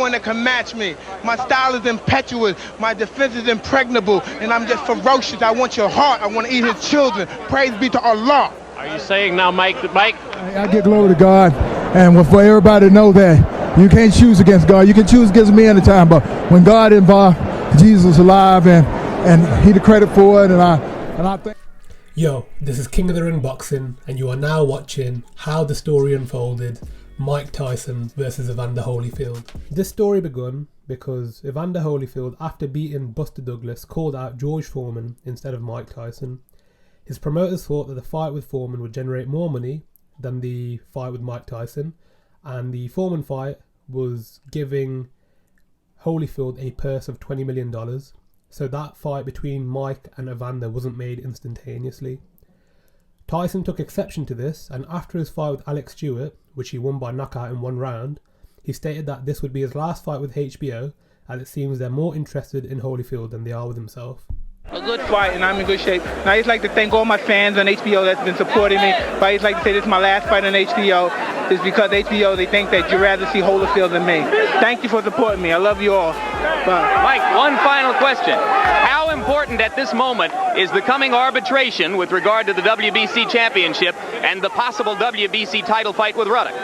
one that can match me. My style is impetuous, my defense is impregnable, and I'm just ferocious. I want your heart, I want to eat his children. Praise be to Allah. Are you saying now, Mike? I give glory to God, and for everybody to know that you can't choose against God. You can choose against me anytime, but when God involved, Jesus alive, and he the credit for it, and I think. Yo, this is King of the Ring Boxing, and you are now watching how the story unfolded. Mike Tyson versus Evander Holyfield. This story begun because Evander Holyfield, after beating Buster Douglas, called out George Foreman instead of Mike Tyson. His promoters thought that the fight with Foreman would generate more money than the fight with Mike Tyson, and the Foreman fight was giving Holyfield a purse of $20 million, so that fight between Mike and Evander wasn't made instantaneously. Tyson took exception to this, and after his fight with Alex Stewart, which he won by knockout in one round, he stated that this would be his last fight with HBO, as it seems they're more interested in Holyfield than they are with himself. A good fight, and I'm in good shape. And I just like to thank all my fans on HBO that's been supporting me. But I just like to say this is my last fight on HBO. It's because HBO, they think that you'd rather see Holyfield than me. Thank you for supporting me. I love you all. Bye. Mike, one final question. How important at this moment is the coming arbitration with regard to the WBC championship and the possible WBC title fight with Ruddock?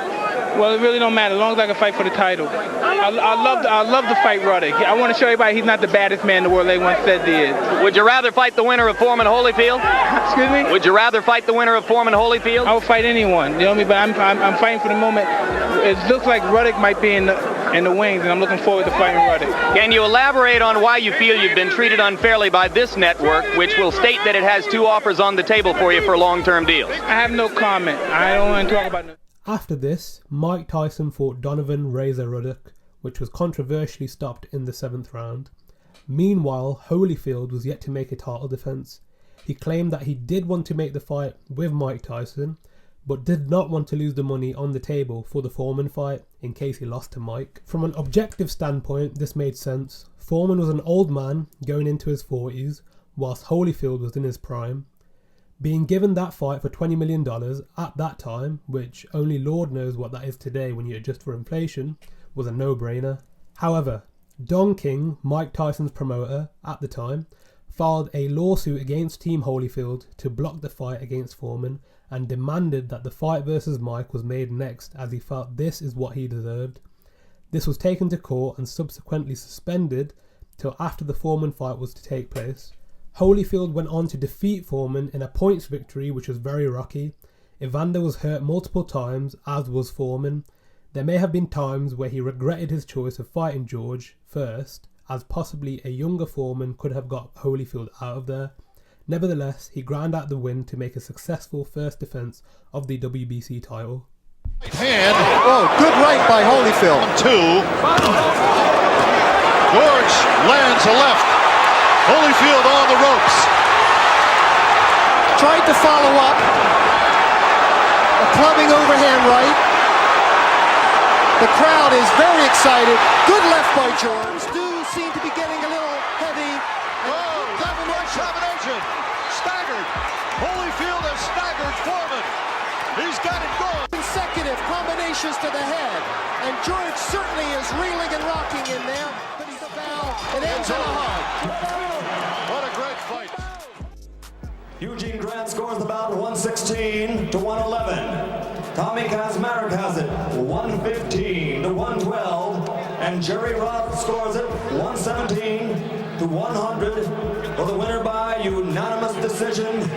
Well, it really don't matter as long as I can fight for the title. I love to fight Ruddock. I want to show everybody he's not the baddest man in the world they once said he is. Would you rather fight the winner of Foreman Holyfield? Excuse me? Would you rather fight the winner of Foreman Holyfield? I would fight anyone. You know what I mean? But I'm fighting for the moment. It looks like Ruddock might be in the wings, and I'm looking forward to fighting Ruddock. Can you elaborate on why you feel you've been treated unfairly by this network, which will state that it has two offers on the table for you for long-term deals? I have no comment. I don't want to talk about it. After this, Mike Tyson fought Donovan Razor Ruddock, which was controversially stopped in the 7th round. Meanwhile, Holyfield was yet to make a title defence. He claimed that he did want to make the fight with Mike Tyson, but did not want to lose the money on the table for the Foreman fight in case he lost to Mike. From an objective standpoint, this made sense. Foreman was an old man going into his 40s, whilst Holyfield was in his prime. Being given that fight for $20 million at that time, which only Lord knows what that is today when you adjust for inflation, was a no-brainer. However, Don King, Mike Tyson's promoter at the time, filed a lawsuit against Team Holyfield to block the fight against Foreman and demanded that the fight versus Mike was made next, as he felt this is what he deserved. This was taken to court and subsequently suspended till after the Foreman fight was to take place. Holyfield went on to defeat Foreman in a points victory which was very rocky. Evander was hurt multiple times, as was Foreman. There may have been times where he regretted his choice of fighting George first, as possibly a younger Foreman could have got Holyfield out of there. Nevertheless, he ground out the win to make a successful first defence of the WBC title. Right hand. Oh, good right by Holyfield. 2. George lands a left. Holyfield on the ropes. Tried to follow up. A clubbing overhand right. The crowd is very excited. Good left by George. Do seem to be getting a little heavy. Oh, combination. Staggered. Holyfield has staggered Foreman. He's got it going. Consecutive combinations to the head. And George certainly is reeling and rocking in there. But he's a foul. It ends in a hug. What a great fight. Eugene Grant scores the bout 116 to 111. Tommy Kazmarek has it 115 to 112. And Jerry Roth scores it 117 to 100 for the winner by unanimous decision.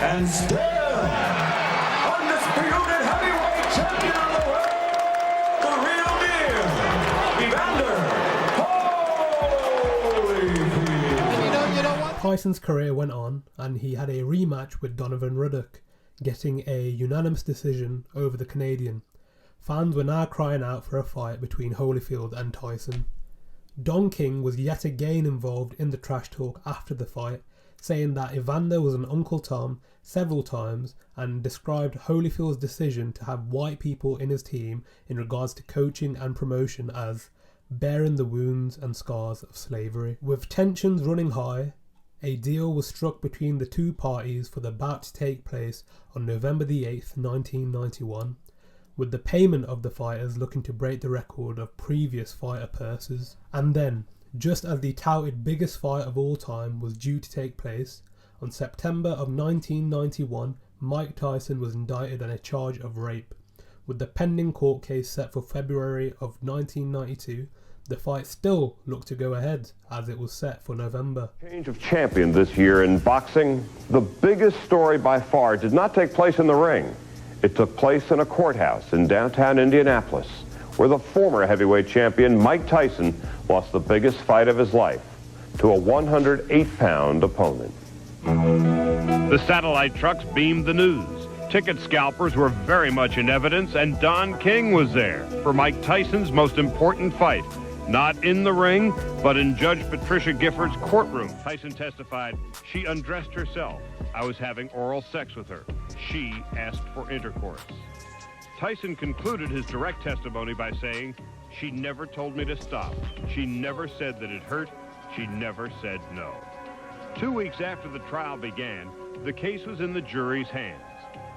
And still undisputed heavyweight champion of the world, the real deal, Evander Holyfield. Tyson's career went on, and he had a rematch with Donovan Ruddock, getting a unanimous decision over the Canadian. Fans were now crying out for a fight between Holyfield and Tyson. Don King was yet again involved in the trash talk after the fight, saying that Evander was an Uncle Tom several times and described Holyfield's decision to have white people in his team in regards to coaching and promotion as bearing the wounds and scars of slavery. With tensions running high, a deal was struck between the two parties for the bout to take place on November the 8th, 1991. with the payment of the fighters looking to break the record of previous fighter purses. And then, just as the touted biggest fight of all time was due to take place, on September of 1991, Mike Tyson was indicted on a charge of rape. With the pending court case set for February of 1992, the fight still looked to go ahead, as it was set for November. Change of champion this year in boxing. The biggest story by far did not take place in the ring. It took place in a courthouse in downtown Indianapolis, where the former heavyweight champion Mike Tyson lost the biggest fight of his life to a 108-pound opponent. The satellite trucks beamed the news. Ticket scalpers were very much in evidence, and Don King was there for Mike Tyson's most important fight. Not in the ring, but in Judge Patricia Gifford's courtroom. Tyson testified, "She undressed herself. I was having oral sex with her. She asked for intercourse." Tyson concluded his direct testimony by saying, "She never told me to stop. She never said that it hurt. She never said no." 2 weeks after the trial began, the case was in the jury's hands.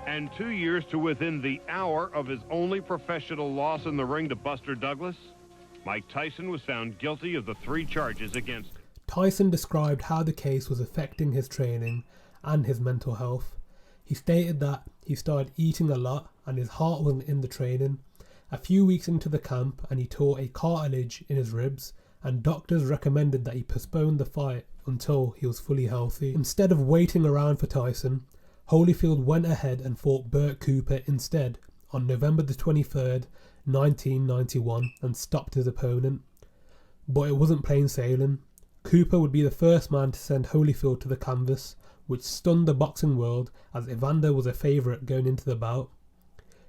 And 2 years to within the hour of his only professional loss in the ring to Buster Douglas, Mike Tyson was found guilty of the 3 charges against him. Tyson described how the case was affecting his training and his mental health. He stated that he started eating a lot and his heart wasn't in the training. A few weeks into the camp and he tore a cartilage in his ribs, and doctors recommended that he postpone the fight until he was fully healthy. Instead of waiting around for Tyson, Holyfield went ahead and fought Burt Cooper instead on November the 23rd, 1991, and stopped his opponent. But it wasn't plain sailing. Cooper would be the first man to send Holyfield to the canvas, which stunned the boxing world as Evander was a favourite going into the bout.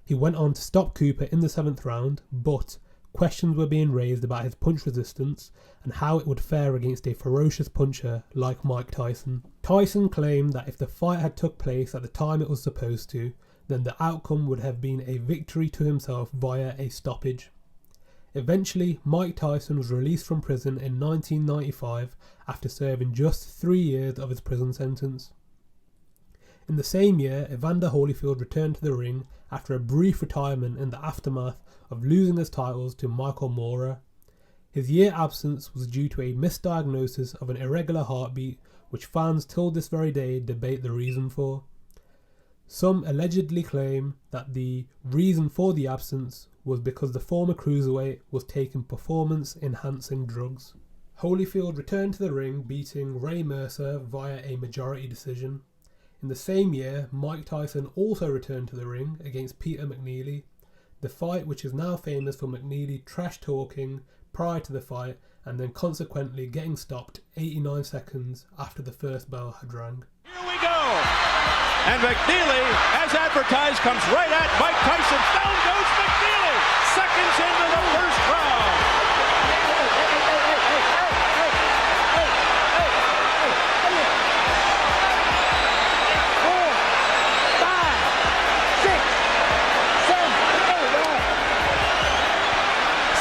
He went on to stop Cooper in the 7th round, but questions were being raised about his punch resistance and how it would fare against a ferocious puncher like Mike Tyson. Tyson claimed that if the fight had took place at the time it was supposed to, then the outcome would have been a victory to himself via a stoppage. Eventually, Mike Tyson was released from prison in 1995 after serving just 3 years of his prison sentence. In the same year, Evander Holyfield returned to the ring after a brief retirement in the aftermath of losing his titles to Michael Moorer. His year absence was due to a misdiagnosis of an irregular heartbeat, which fans till this very day debate the reason for. Some allegedly claim that the reason for the absence was because the former cruiserweight was taking performance-enhancing drugs. Holyfield returned to the ring, beating Ray Mercer via a majority decision. In the same year, Mike Tyson also returned to the ring against Peter McNeely. The fight, which is now famous for McNeely trash-talking prior to the fight and then consequently getting stopped 89 seconds after the first bell had rang. Here we go. And McNeely, as advertised, comes right at Mike Tyson. Down goes McNeely. Seconds into the first round.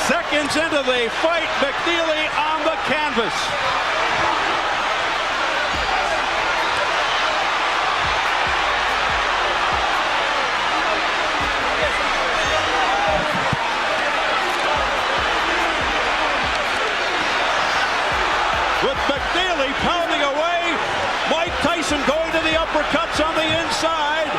Seconds into the fight, McNeely on the canvas. With McNeely pounding away, Mike Tyson going to the uppercuts on the inside.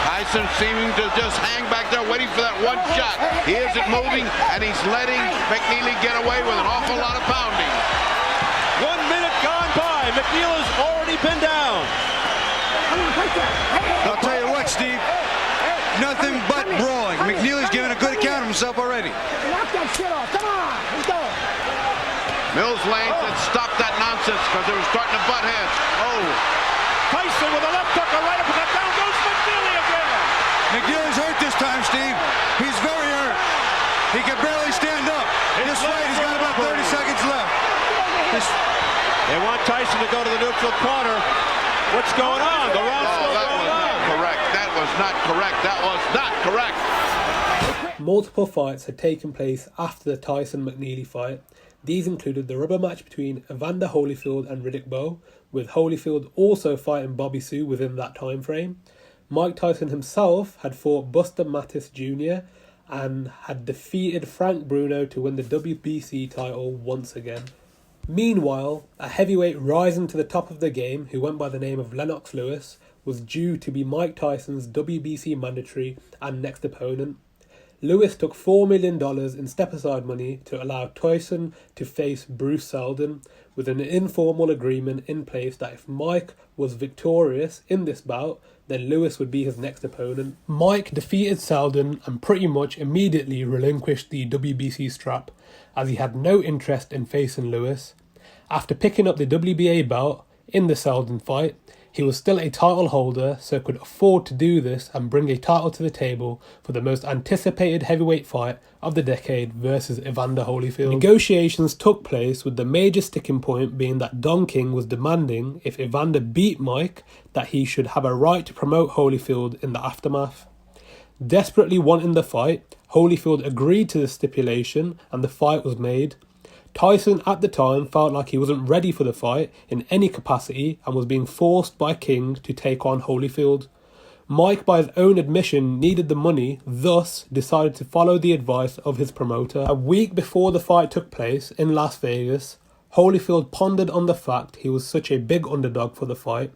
Tyson seeming to just hang back there waiting for that one shot. He isn't moving, and he's letting McNeely get away with an awful lot of pounding. 1 minute gone by. McNeely's already been down. I'll tell you what, Steve. Nothing but brawling. McNeely's giving a good account of himself already. Knock that shit off. Come on. Let's go. Mills Lane said stop that nonsense because they were starting to butt heads. Oh. Tyson with a left hook, a right uppercut. Down goes McNeely again. McNeely's hurt this time, Steve. He's very hurt. He can barely stand up. This fight has got about 30 seconds left. They want Tyson to go to the neutral corner. What's going on? The round's still going on. Correct. That was not correct. That was not correct. Multiple fights had taken place after the Tyson-McNeely fight. These included the rubber match between Evander Holyfield and Riddick Bowe, with Holyfield also fighting Bobby Sue within that time frame. Mike Tyson himself had fought Buster Mattis Jr. and had defeated Frank Bruno to win the WBC title once again. Meanwhile, a heavyweight rising to the top of the game who went by the name of Lennox Lewis was due to be Mike Tyson's WBC mandatory and next opponent. Lewis took $4 million in step-aside money to allow Tyson to face Bruce Seldon, with an informal agreement in place that if Mike was victorious in this bout, then Lewis would be his next opponent. Mike defeated Seldon and pretty much immediately relinquished the WBC strap, as he had no interest in facing Lewis. After picking up the WBA belt in the Seldon fight, he was still a title holder, so could afford to do this and bring a title to the table for the most anticipated heavyweight fight of the decade versus Evander Holyfield. Negotiations took place, with the major sticking point being that Don King was demanding, if Evander beat Mike, that he should have a right to promote Holyfield in the aftermath. Desperately wanting the fight, Holyfield agreed to the stipulation and the fight was made. Tyson at the time felt like he wasn't ready for the fight in any capacity and was being forced by King to take on Holyfield. Mike, by his own admission, needed the money, thus decided to follow the advice of his promoter. A week before the fight took place in Las Vegas, Holyfield pondered on the fact he was such a big underdog for the fight.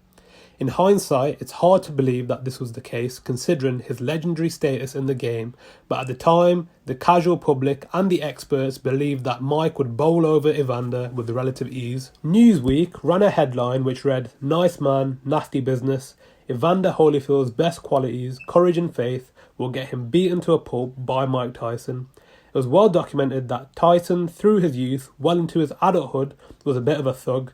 In hindsight, it's hard to believe that this was the case, considering his legendary status in the game, but at the time, the casual public and the experts believed that Mike would bowl over Evander with relative ease. Newsweek ran a headline which read, "Nice man, nasty business. Evander Holyfield's best qualities, courage and faith, will get him beaten to a pulp by Mike Tyson." It was well documented that Tyson, through his youth, well into his adulthood, was a bit of a thug.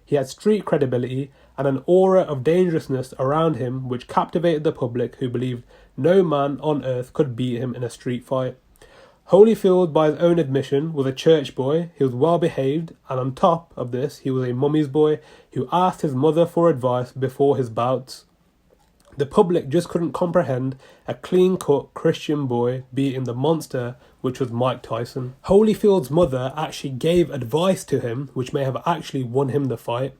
He had street credibility and an aura of dangerousness around him which captivated the public, who believed no man on earth could beat him in a street fight. Holyfield, by his own admission, was a church boy. He was well behaved, and on top of this, he was a mummy's boy who asked his mother for advice before his bouts. The public just couldn't comprehend a clean-cut Christian boy beating the monster which was Mike Tyson. Holyfield's mother actually gave advice to him which may have actually won him the fight.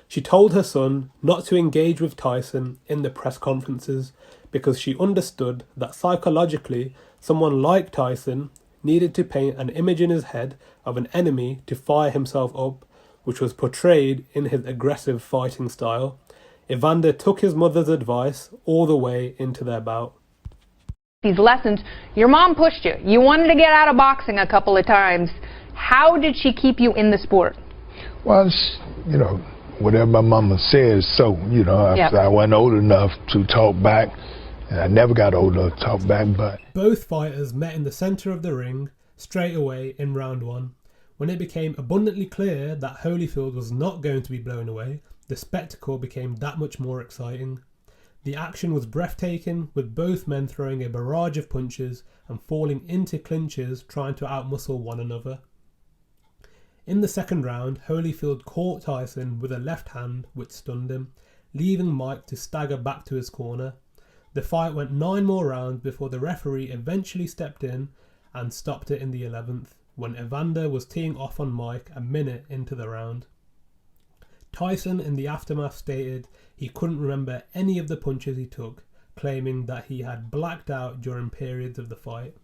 She told her son not to engage with Tyson in the press conferences because she understood that psychologically someone like Tyson needed to paint an image in his head of an enemy to fire himself up, which was portrayed in his aggressive fighting style. Evander took his mother's advice all the way into their bout. These lessons, your mom pushed you. You wanted to get out of boxing a couple of times. How did she keep you in the sport? Well, whatever my mama says, so, I wasn't old enough to talk back, and I never got old enough to talk back, but... Both fighters met in the centre of the ring straight away in round one. When it became abundantly clear that Holyfield was not going to be blown away, the spectacle became that much more exciting. The action was breathtaking, with both men throwing a barrage of punches and falling into clinches trying to outmuscle one another. In the second round, Holyfield caught Tyson with a left hand which stunned him, leaving Mike to stagger back to his corner. The fight went 9 more rounds before the referee eventually stepped in and stopped it in the 11th, when Evander was teeing off on Mike a minute into the round. Tyson in the aftermath stated he couldn't remember any of the punches he took, claiming that he had blacked out during periods of the fight.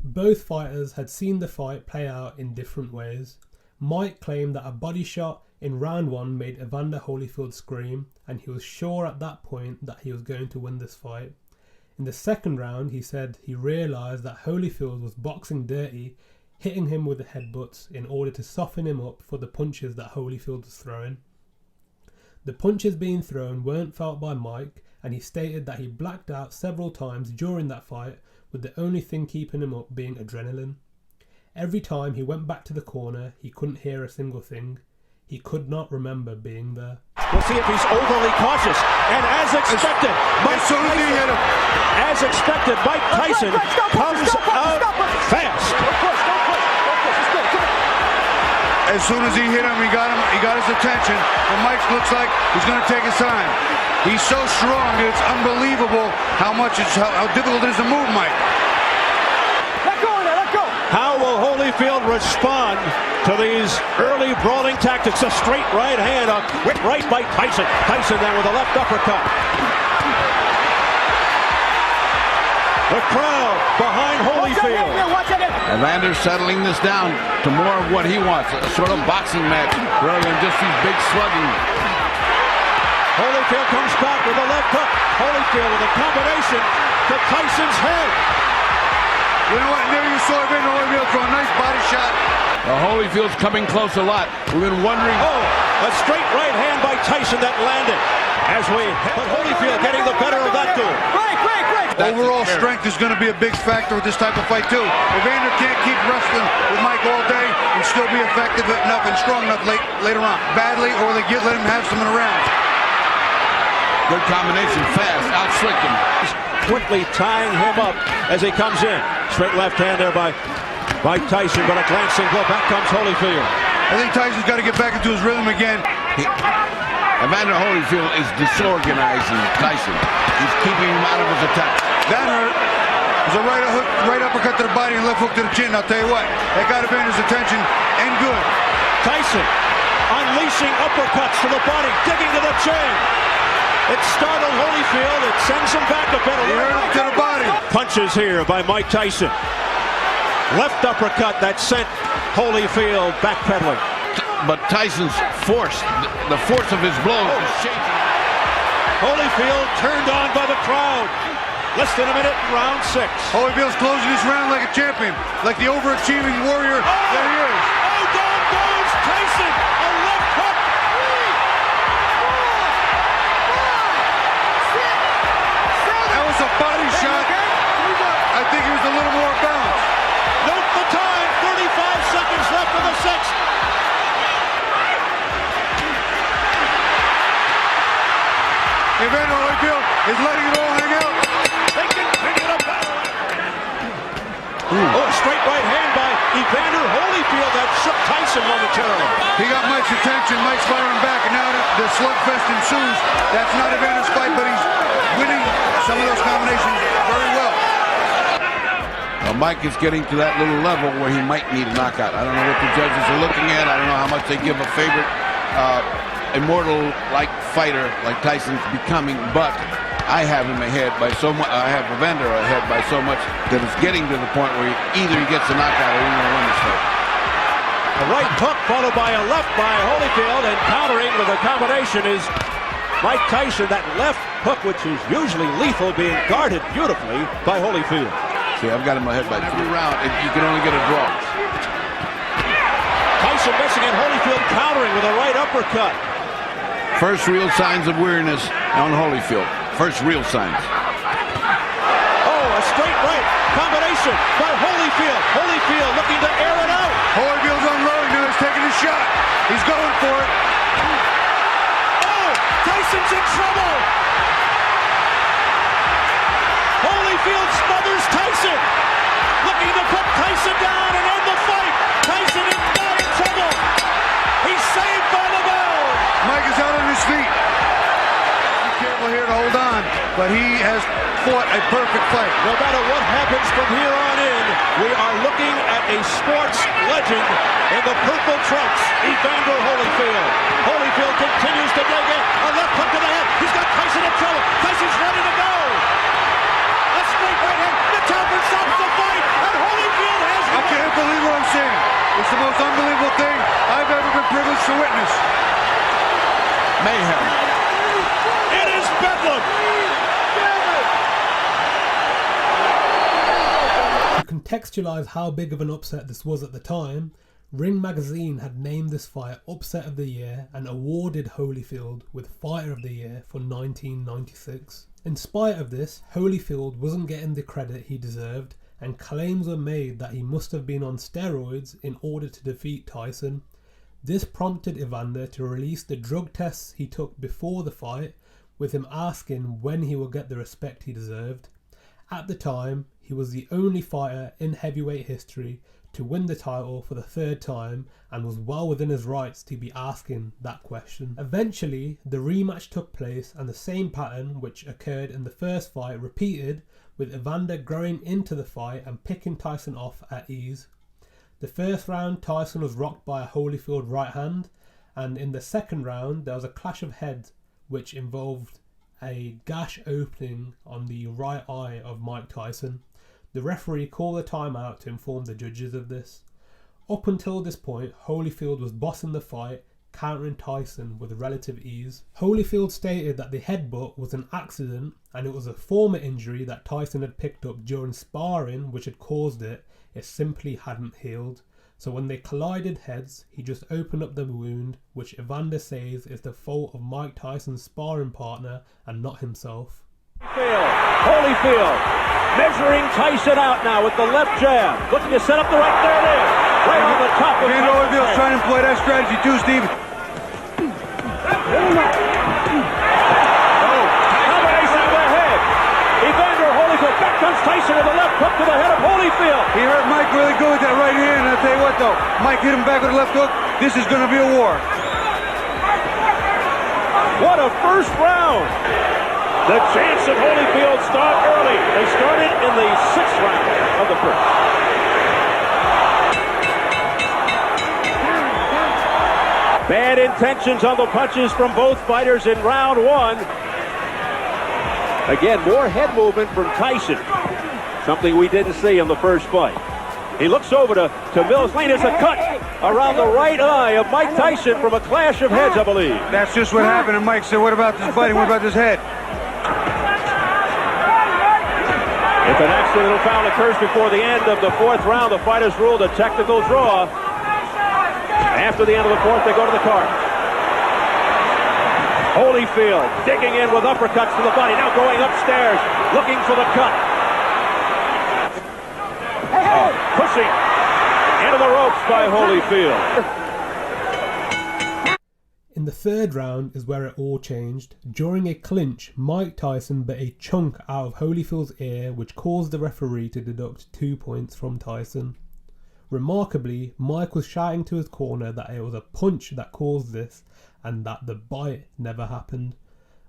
Both fighters had seen the fight play out in different ways. Mike claimed that a body shot in round 1 made Evander Holyfield scream, and he was sure at that point that he was going to win this fight. In the second round, he said he realised that Holyfield was boxing dirty, hitting him with the headbutts in order to soften him up for the punches that Holyfield was throwing. The punches being thrown weren't felt by Mike, and he stated that he blacked out several times during that fight, with the only thing keeping him up being adrenaline. Every time he went back to the corner, he couldn't hear a single thing. He could not remember being there. We'll see if he's overly cautious. And as expected, Mike Tyson comes out fast. As soon as he hit him, he got his attention, and Mike looks like he's going to take his time. He's so strong that it's unbelievable how difficult it is to move Mike. Let go of there, let go! How will Holyfield respond to these early brawling tactics? A straight right hand, a quick right by Tyson. Tyson then with a left uppercut. The crowd behind Holyfield. Evander settling this down to more of what he wants, a sort of boxing match rather than just these big slugging. Holyfield comes back with a left hook. Holyfield with a combination to Tyson's head. You know what? There you saw Evander Holyfield throw a nice body shot. Holyfield's coming close a lot. We've been wondering. Oh, a straight right hand by Tyson that landed. But Holyfield getting the better of that duel. Overall strength is going to be a big factor with this type of fight too. Evander can't keep wrestling with Mike all day and still be effective enough and strong enough later on. Badly, or they let him have some in a round. Good combination, fast, out-slicked him. Quickly tying him up as he comes in. Straight left hand there by Tyson, but a glancing blow. Back comes Holyfield. I think Tyson's got to get back into his rhythm again. Evander Holyfield is disorganizing Tyson. He's keeping him out of his attack. That hurt. It was a right uppercut to the body and left hook to the chin. I'll tell you what, that got Evander's attention and good. Tyson unleashing uppercuts to the body, digging to the chin. It startled Holyfield. It sends him back a bit. To the body. Punches here by Mike Tyson. Left uppercut that sent Holyfield backpedaling. But Tyson's force, the force of his blows is shaking. Holyfield turned on by the crowd. Less than a minute in round 6. Holyfield's closing this round like a champion, like the overachieving warrior that he is. Oh, down goes Tyson. A left hook. 3, 4, 5, 6, 7. That was a body shot. I think he was a little more balanced. Note the time. 35 seconds left in the 6th. Evander Holyfield is letting it all hang out. They continue to battle. Oh, a straight right hand by Evander Holyfield that shook Tyson momentarily. He got Mike's attention. Mike's firing back, and now the slugfest ensues. That's not Evander's fight, but he's winning some of those combinations very well. Mike is getting to that little level where he might need a knockout. I don't know what the judges are looking at. I don't know how much they give a favorite immortal-like fighter like Tyson's becoming, but I have him ahead by so much. I have Evander ahead by so much that it's getting to the point where either he gets a knockout or he's going to win this fight. A right hook followed by a left by Holyfield, and countering with a combination is Mike Tyson. That left hook, which is usually lethal, being guarded beautifully by Holyfield. See, I've got him ahead by 3 rounds. You can only get a draw. Tyson missing, and Holyfield countering with a right uppercut. First real signs of weariness on Holyfield. First real signs. Oh, a straight right combination by Holyfield. Holyfield looking to air it out. Holyfield's unloading now. He's taking a shot. He's going for it. Oh, Tyson's in trouble. Holyfield smothers Tyson. Looking to put Tyson down and end the fight. Tyson is not in trouble. He's saved by the bell. Mike is out on his feet. Be careful here to hold on, but he has fought a perfect fight. No matter what happens from here on in, we are looking at a sports legend in the purple trunks, Evander Holyfield. Holyfield continues to dig in. A left hook to the head. He's got Tyson in trouble. Tyson's ready to go. A straight right hand. The Talbot stops the fight, and Holyfield has won. I can't believe what I'm saying. It's the most unbelievable thing I've ever been privileged to witness. Mayhem. It is bedlam. To contextualize how big of an upset this was at the time, Ring Magazine had named this fight Upset of the Year and awarded Holyfield with Fighter of the Year for 1996. In spite of this, Holyfield wasn't getting the credit he deserved, and claims were made that he must have been on steroids in order to defeat Tyson. This prompted Evander to release the drug tests he took before the fight, with him asking when he will get the respect he deserved. At the time, he was the only fighter in heavyweight history to win the title for the 3rd time, and was well within his rights to be asking that question. Eventually, the rematch took place, and the same pattern which occurred in the first fight repeated, with Evander growing into the fight and picking Tyson off at ease. The first round, Tyson was rocked by a Holyfield right hand, and in the second round there was a clash of heads which involved a gash opening on the right eye of Mike Tyson. The referee called a timeout to inform the judges of this. Up until this point, Holyfield was bossing the fight, countering Tyson with relative ease. Holyfield stated that the headbutt was an accident and it was a former injury that Tyson had picked up during sparring which had caused it. It simply hadn't healed. So when they collided heads, he just opened up the wound, which Evander says is the fault of Mike Tyson's sparring partner and not himself. Holyfield measuring Tyson out now with the left jab, looking to set up the right. There it is, right on the top of Evander Holyfield's trying to employ that strategy too, Steve. Combination of the head. Evander Holyfield, back comes Tyson with the left hook to the head of Holyfield. He hurt Mike really good with that right hand, and I'll tell you what though, Mike hit him back with a left hook. This is going to be a war. What a first round. The chance of Holyfield start early. They started in the 6th round of the first. Bad intentions on the punches from both fighters in round 1. Again, more head movement from Tyson. Something we didn't see in the first fight. He looks over to Mills Lane. There's a cut around the right eye of Mike Tyson from a clash of heads, I believe. That's just what happened, and Mike said, what about this fighting? What about this head? If an accidental foul occurs before the end of the 4th round, the fighters ruled a technical draw. After the end of the 4th, they go to the card. Holyfield digging in with uppercuts to the body, now going upstairs, looking for the cut. Pushing into the ropes by Holyfield. In the 3rd round is where it all changed. During a clinch, Mike Tyson bit a chunk out of Holyfield's ear, which caused the referee to deduct 2 points from Tyson. Remarkably, Mike was shouting to his corner that it was a punch that caused this and that the bite never happened.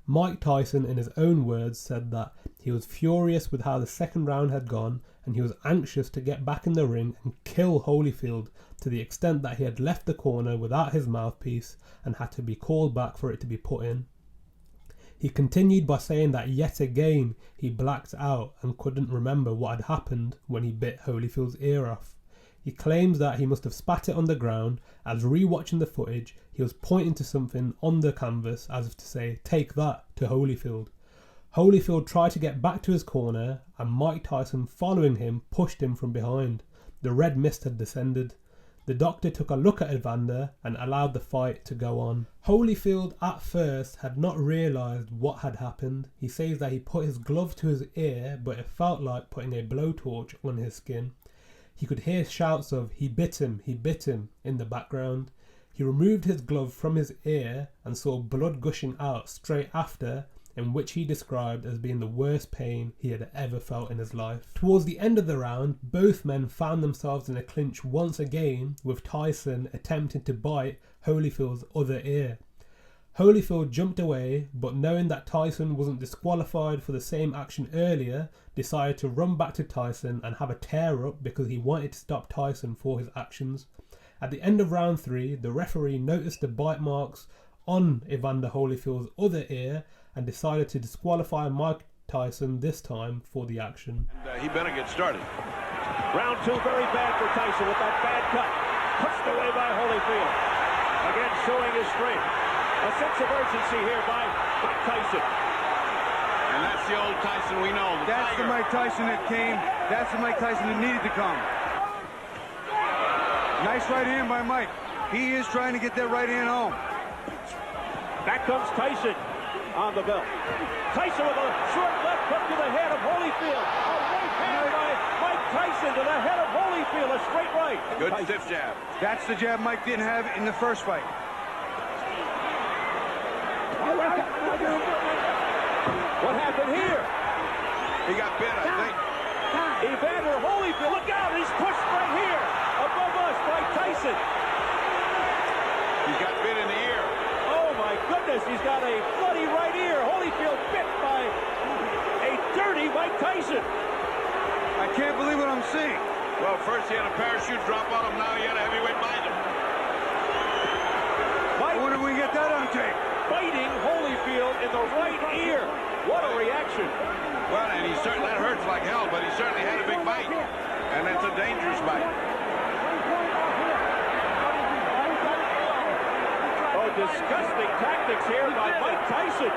Mike Tyson, in his own words, said that he was furious with how the 2nd round had gone and he was anxious to get back in the ring and kill Holyfield, to the extent that he had left the corner without his mouthpiece and had to be called back for it to be put in. He continued by saying that yet again he blacked out and couldn't remember what had happened when he bit Holyfield's ear off. He claims that he must have spat it on the ground, as re-watching the footage he was pointing to something on the canvas as if to say, "Take that," to Holyfield. Holyfield tried to get back to his corner and Mike Tyson, following him, pushed him from behind. The red mist had descended. The doctor took a look at Evander and allowed the fight to go on. Holyfield at first had not realised what had happened. He says that he put his glove to his ear, but it felt like putting a blowtorch on his skin. He could hear shouts of he bit him," in the background. He removed his glove from his ear and saw blood gushing out straight after, in which he described as being the worst pain he had ever felt in his life. Towards the end of the round, both men found themselves in a clinch once again, with Tyson attempting to bite Holyfield's other ear. Holyfield jumped away, but knowing that Tyson wasn't disqualified for the same action earlier, decided to run back to Tyson and have a tear-up because he wanted to stop Tyson for his actions. At the end of round 3, the referee noticed the bite marks on Evander Holyfield's other ear and decided to disqualify Mike Tyson this time for the action. He better get started. Round 2 very bad for Tyson with that bad cut. Pushed away by Holyfield. Again showing his strength. A sense of urgency here by Mike Tyson. And that's the old Tyson we know. That's the Mike Tyson that came. That's the Mike Tyson that needed to come. Nice right hand by Mike. He is trying to get that right hand home. Back comes Tyson on the belt. Tyson with a short left hook to the head of Holyfield. A right hand by Mike Tyson to the head of Holyfield. A straight right. Good Tyson. stiff jab. That's the jab Mike didn't have in the first fight. What happened here? He got bit, I think. Evander Holyfield, look out, he's pushed right here above us by Tyson. He got bit in the ear. Oh my goodness, he's got a bloody right ear. Holyfield bit by a dirty Mike Tyson. I can't believe what I'm seeing. Well, first he had a parachute drop on him, now he had a heavyweight bind him. I wonder if we can get that on tape. Biting Holyfield in the right ear. reaction. Well, and that hurts like hell, but he certainly had a big bite. And it's a dangerous bite. Oh, disgusting tactics here by Mike Tyson.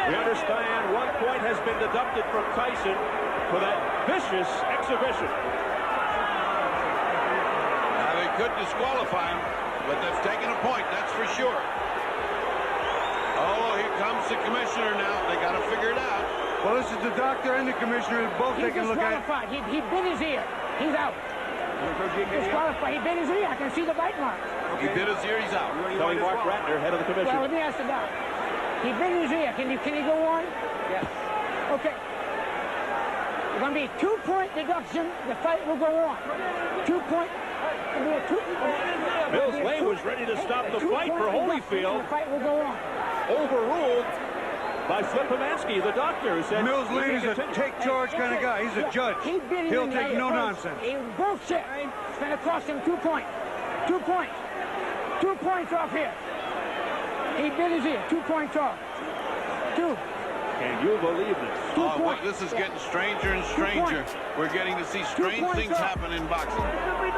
We understand 1 point has been deducted from Tyson for that vicious exhibition. Now, they could disqualify him, but they've taken a point, that's for sure. Oh, here comes the commissioner now. They got to figure it out. Well, this is the doctor and the commissioner both taking a look at it. He bit his ear. He's out. Disqualified. He bit his ear. I can see the bite marks. He bit his ear, he's out. Tony Mark Ratner, head of the commission. Well, let me ask the doc. He bit his ear. Can he go on? Yes. Okay. It's going to be a 2-point deduction. The fight will go on. 2 point. Mills Lane was ready to stop the fight for Holyfield. The fight will go on. Overruled by Flip Pomansky, the doctor, who said Mills Lane is a take charge kind of guy. He's a judge. He'll take no nonsense. He bullshit. It's going to cost him 2 points. 2 points. 2 points off here. He bit his ear. 2 points off. 2. Can you believe this? Oh, well, this is getting stranger and stranger. We're getting to see strange things happen in boxing. We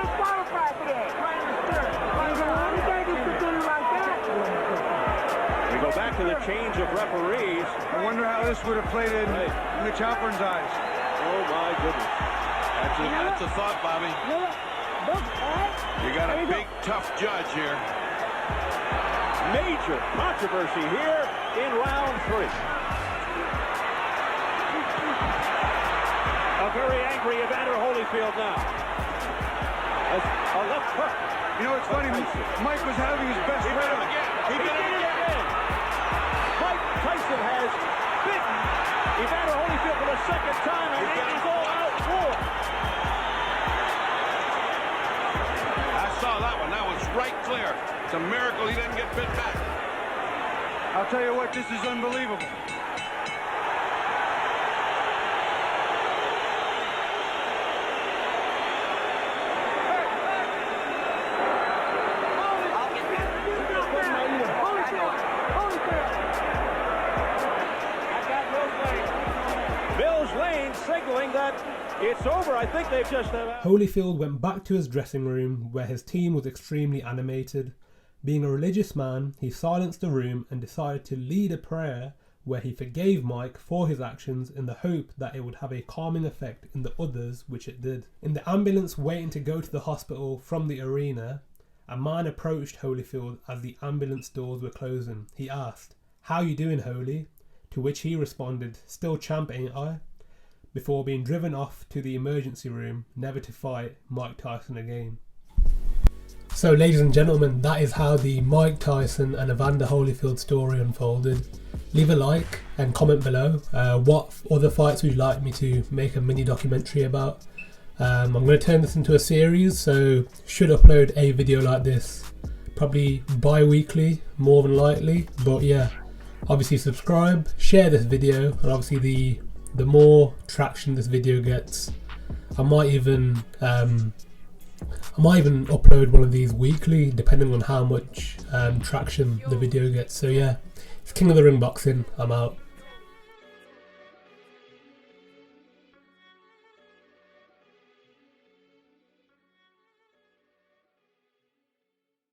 go back to the change of referees. I wonder how this would have played in Mitch Halpern's eyes. Oh, my goodness. That's a thought, Bobby. You got a big, tough judge here. Major controversy here in round 3. A very angry Evander Holyfield now. A left hook. You know, it's funny. Mike was having his best run. He did it again. Mike Tyson has bitten Evander Holyfield for the second time, and it is all out war. I saw that one. That was right clear. It's a miracle he didn't get bit back. I'll tell you what, this is unbelievable. Signaling that it's over. I think they've just... Holyfield went back to his dressing room where his team was extremely animated. Being a religious man, he silenced the room and decided to lead a prayer where he forgave Mike for his actions in the hope that it would have a calming effect in the others, which it did. In the ambulance waiting to go to the hospital from the arena, a man approached Holyfield as the ambulance doors were closing. He asked, "How you doing, Holy?" To which he responded, "Still champ, ain't I?" Before being driven off to the emergency room, never to fight Mike Tyson again. So ladies and gentlemen, that is how the Mike Tyson and Evander Holyfield story unfolded. Leave a like and comment below what other fights would you like me to make a mini documentary about. I'm going to turn this into a series, so should upload a video like this probably bi-weekly, more than likely. But yeah, obviously subscribe, share this video, and obviously the more traction this video gets, I might even upload one of these weekly, depending on how much traction the video gets. So yeah, it's King of the Ring Boxing. I'm out.